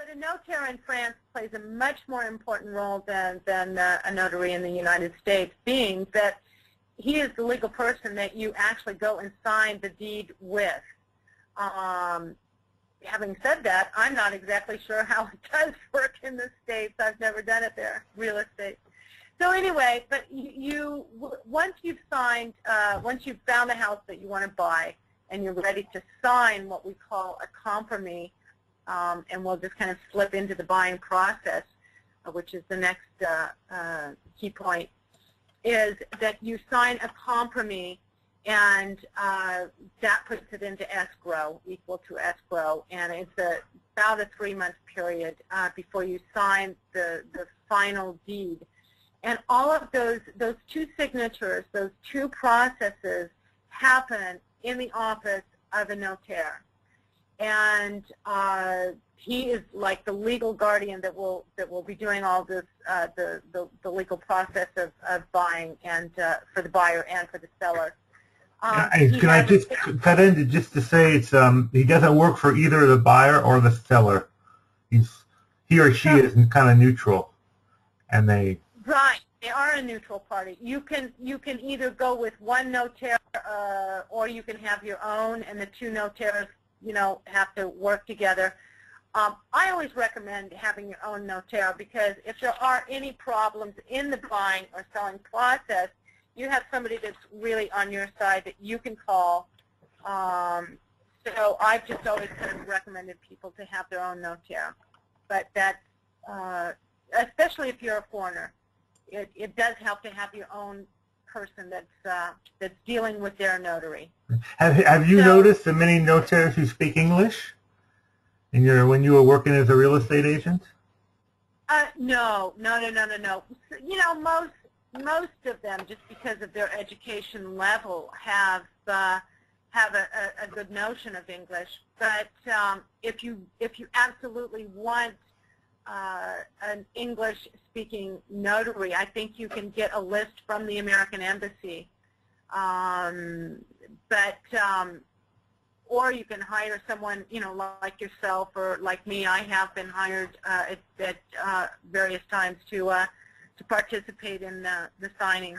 but a notaire in France plays a much more important role than a notary in the United States, being that he is the legal person that you actually go and sign the deed with. Having said that, I'm not exactly sure how it does work in the States. I've never done it there, real estate. So anyway, but once you've signed, once you've found a house that you want to buy, and you're ready to sign what we call a compromise, and we'll just kind of slip into the buying process, which is the next key point, is that you sign a compromise, and that puts it into escrow, equal to escrow, and it's about a 3-month period before you sign the final deed. And all of those two signatures, those two processes happen in the office of a notaire. And he is like the legal guardian that will be doing all this, the legal process of buying, and for the buyer and for the seller. Can I just cut in just to say it's he doesn't work for either the buyer or the seller. He or she is kind of neutral, and they. Right, they are a neutral party. You can either go with one notaire, or you can have your own, and the two notaires, have to work together. I always recommend having your own notaire, because if there are any problems in the buying or selling process, you have somebody that's really on your side that you can call. So I've just always kind of recommended people to have their own notaire. But that's, especially if you're a foreigner, it does help to have your own person that's dealing with their notary. Have you noticed the many notaires who speak English when you were working as a real estate agent? No. Most of them, just because of their education level, have a good notion of English. But if you absolutely want an English-speaking notary, I think you can get a list from the American Embassy. Or you can hire someone, like yourself or like me. I have been hired at various times to participate in the signing,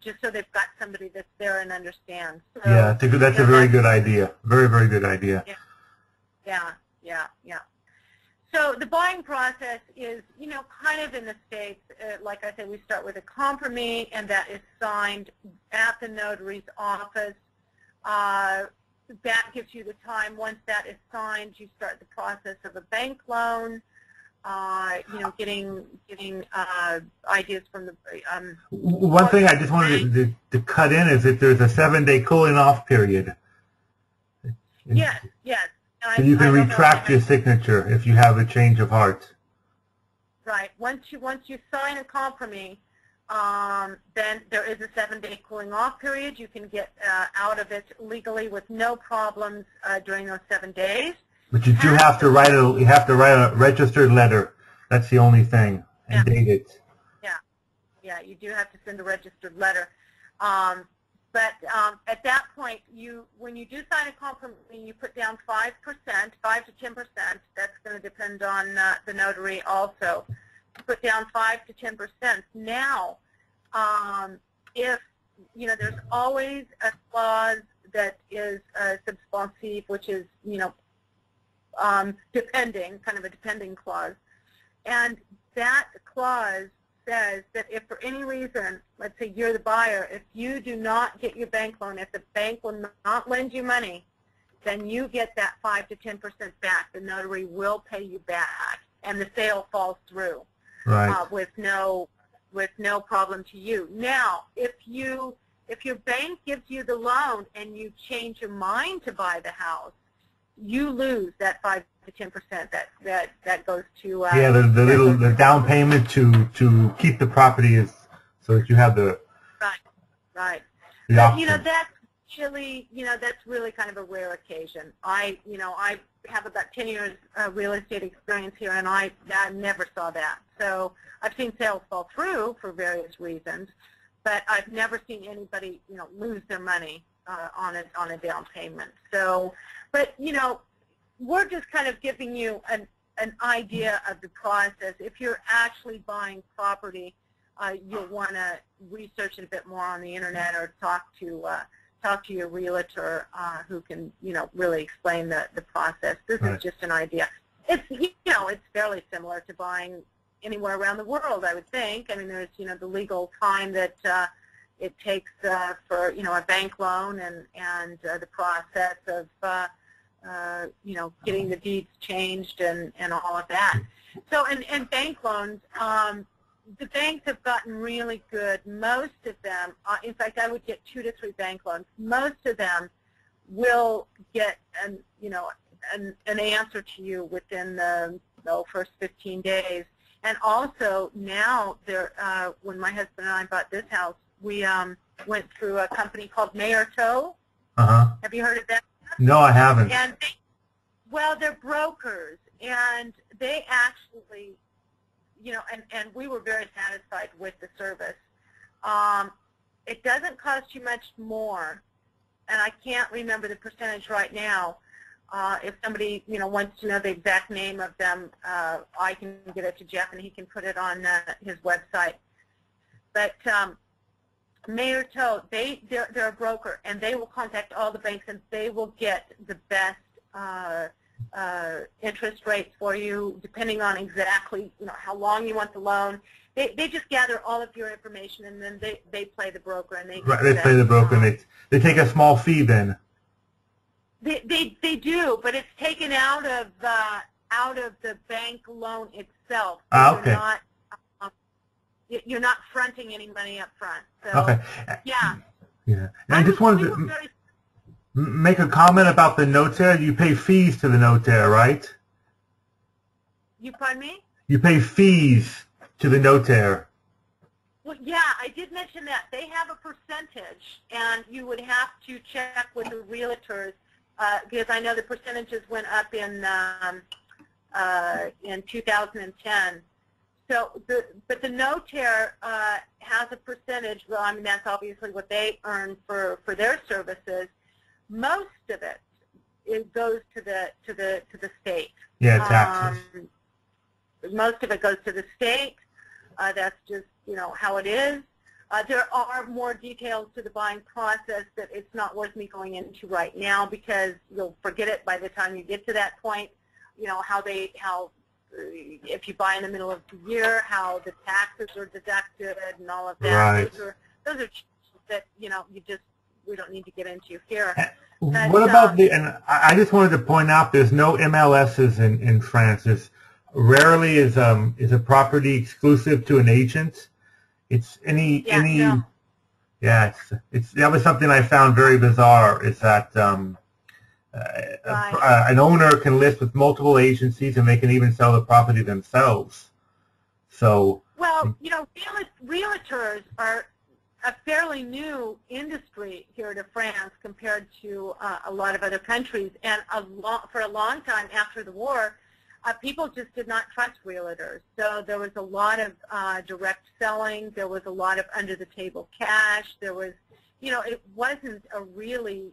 just so they've got somebody that's there and understands. So, yeah, that's a very good idea. Very, very good idea. Yeah. So the buying process is, kind of in the States, like I said, we start with a compromise, and that is signed at the notary's office. That gives you the time. Once that is signed, you start the process of a bank loan. Getting ideas from the. One thing I just wanted to cut in is that there's a 7-day cooling off period. Yes. So you can retract your signature if you have a change of heart. Right. Once you sign a compromise, then there is a 7-day cooling off period. You can get out of it legally with no problems during those 7 days. But you do have to write a registered letter. That's the only thing, and date it. Yeah, you do have to send a registered letter. But at that point, when you do sign a compromise, you put down 5%, 5 to 10%. That's going to depend on the notary also. You put down 5 to 10%. Now, if there's always a clause that is substantive, which is depending, kind of a depending clause, and that clause says that if for any reason, let's say you're the buyer, if you do not get your bank loan, if the bank will not lend you money, then you get that 5 to 10% back. The notary will pay you back, and the sale falls through, right, with no problem to you. Now, if your bank gives you the loan and you change your mind to buy the house, you lose that 5 to 10%. That goes to the down payment to keep the property is so that you have the right. The option. But that's really kind of a rare occasion. I have about 10 years real estate experience here, and I never saw that. So I've seen sales fall through for various reasons, but I've never seen anybody lose their money on a down payment. So, but we're just kind of giving you an idea of the process. If you're actually buying property, you'll want to research it a bit more on the internet, or talk to your realtor who can, really explain the process. This is just an idea. It's, it's fairly similar to buying anywhere around the world, I would think. I mean, there's, the legal time that it takes for, a bank loan, and the process of, getting the deeds changed and all of that. So, and bank loans, the banks have gotten really good. Most of them, in fact, I would get 2 to 3 bank loans. Most of them will get an answer to you within the first 15 days. And also now, when my husband and I bought this house, we went through a company called Mayor Toe. Have you heard of that? No, I haven't. And they're brokers, and they actually, and we were very satisfied with the service. It doesn't cost you much more, and I can't remember the percentage right now. If somebody, wants to know the exact name of them, I can get it to Jeff, and he can put it on his website. But Mayor Toe, they're a broker, and they will contact all the banks, and they will get the best interest rates for you, depending on exactly, how long you want the loan. They just gather all of your information, and then they play the broker, and they play the broker, and they take a small fee then. They do, but it's taken out of the bank loan itself. Okay. You're not fronting any money up front. So, okay. Yeah. Yeah. And I just wanted to make a comment about the notaire. You pay fees to the notaire, right? You pardon me? You pay fees to the notaire. Well, yeah, I did mention that. They have a percentage, and you would have to check with the realtors, because I know the percentages went up in 2010. So, but the notaire has a percentage. Well, I mean, that's obviously what they earn for their services. Most of it goes to the state. Yeah, taxes. Most of it goes to the state. That's just how it is. There are more details to the buying process that it's not worth me going into right now, because you'll forget it by the time you get to that point. How if you buy in the middle of the year, how the taxes are deducted and all of that. Right. Those are that we don't need to get into here. But, what about and I just wanted to point out, there's no MLSs in France. Rarely is a property exclusive to an agent. It's any No. Yeah, that was something I found very bizarre, is that an owner can list with multiple agencies, and they can even sell the property themselves. So, well, realtors are a fairly new industry here to France compared to a lot of other countries, and for a long time after the war, people just did not trust realtors. So there was a lot of direct selling. There was a lot of under-the-table cash. There was, it wasn't a really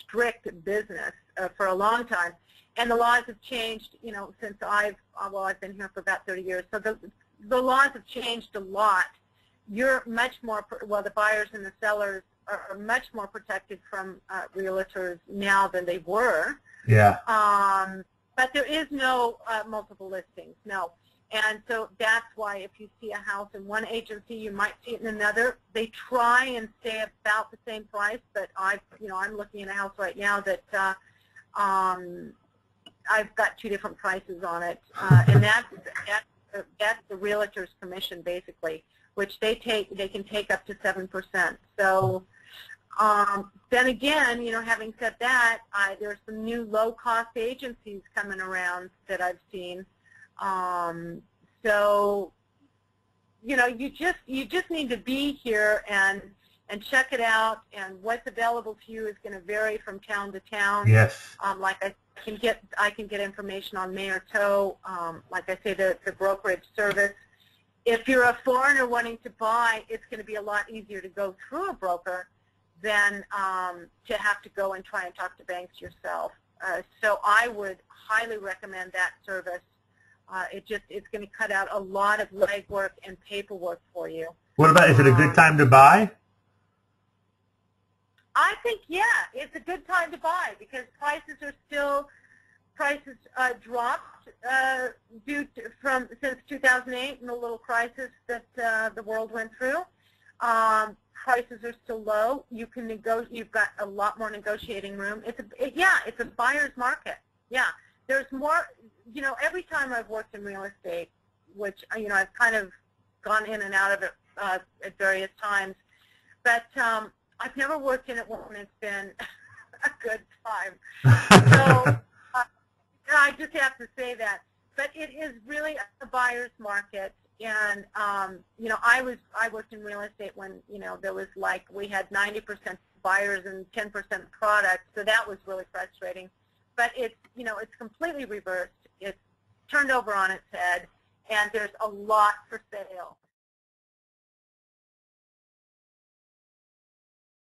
strict business for a long time. And the laws have changed, since I've been here for about 30 years. So the laws have changed a lot. You're much more, the buyers and the sellers are much more protected from realtors now than they were. Yeah. But there is no multiple listings, no. And so that's why if you see a house in one agency, you might see it in another. They try and stay about the same price, but I'm looking at a house right now that I've got 2 different prices on it, and that's the realtor's commission basically, which they can take up to 7%. So. Then again, having said that, there's some new low-cost agencies coming around that I've seen. So, you just need to be here and check it out. And what's available to you is going to vary from town to town. Yes. Like I can get information on Mayor Toe. Like I say, the brokerage service. If you're a foreigner wanting to buy, it's going to be a lot easier to go through a broker than to have to go and try and talk to banks yourself. So I would highly recommend that service. It's going to cut out a lot of legwork and paperwork for you. What about, is it a good time to buy? I think, yeah, it's a good time to buy because prices dropped since 2008 and the little crisis that the world went through. Prices are still low. You can you've got a lot more negotiating room. It's a buyer's market. Yeah, there's more. Every time I've worked in real estate, which I've kind of gone in and out of it at various times, but I've never worked in it when it's been a good time. So I just have to say that. But it is really a buyer's market. And I worked in real estate when there was we had 90% buyers and 10% product, so that was really frustrating. But it's completely reversed. It's turned over on its head, and there's a lot for sale.